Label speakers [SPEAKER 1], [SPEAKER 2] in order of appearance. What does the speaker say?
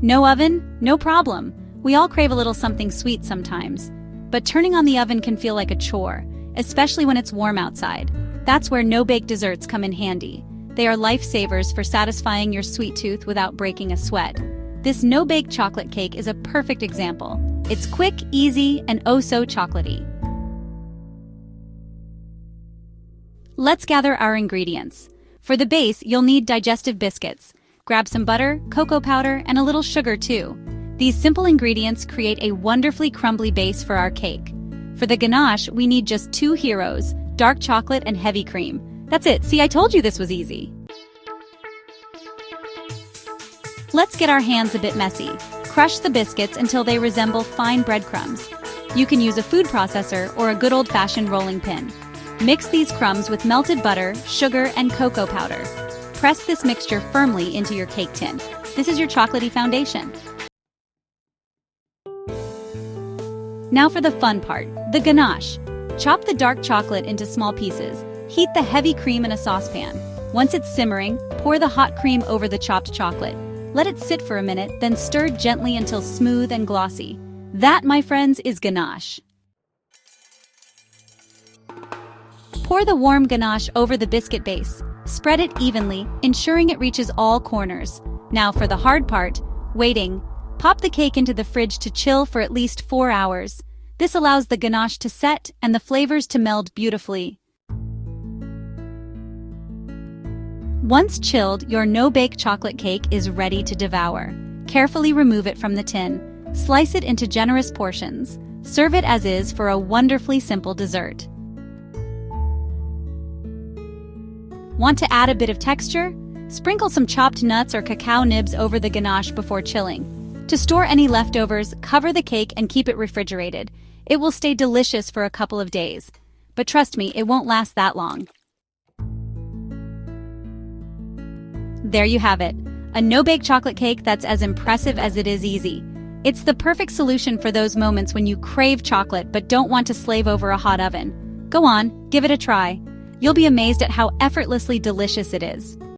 [SPEAKER 1] No oven? No problem. We all crave a little something sweet sometimes. But turning on the oven can feel like a chore, especially when it's warm outside. That's where no-bake desserts come in handy. They are lifesavers for satisfying your sweet tooth without breaking a sweat. This no-bake chocolate cake is a perfect example. It's quick, easy, and oh so chocolatey. Let's gather our ingredients. For the base, you'll need digestive biscuits. Grab some butter, cocoa powder, and a little sugar too. These simple ingredients create a wonderfully crumbly base for our cake. For the ganache, we need just two heroes, dark chocolate and heavy cream. That's it. See, I told you this was easy. Let's get our hands a bit messy. Crush the biscuits until they resemble fine breadcrumbs. You can use a food processor or a good old-fashioned rolling pin. Mix these crumbs with melted butter, sugar, and cocoa powder. Press this mixture firmly into your cake tin. This is your chocolatey foundation. Now for the fun part, the ganache. Chop the dark chocolate into small pieces. Heat the heavy cream in a saucepan. Once it's simmering, pour the hot cream over the chopped chocolate. Let it sit for a minute, then stir gently until smooth and glossy. That, my friends, is ganache. Pour the warm ganache over the biscuit base. Spread it evenly, ensuring it reaches all corners. Now for the hard part, waiting. Pop the cake into the fridge to chill for at least 4 hours. This allows the ganache to set and the flavors to meld beautifully. Once chilled, your no-bake chocolate cake is ready to devour. Carefully remove it from the tin. Slice it into generous portions. Serve it as is for a wonderfully simple dessert. Want to add a bit of texture? Sprinkle some chopped nuts or cacao nibs over the ganache before chilling. To store any leftovers, cover the cake and keep it refrigerated. It will stay delicious for a couple of days. But trust me, it won't last that long. There you have it, a no-bake chocolate cake that's as impressive as it is easy. It's the perfect solution for those moments when you crave chocolate but don't want to slave over a hot oven. Go on, give it a try. You'll be amazed at how effortlessly delicious it is.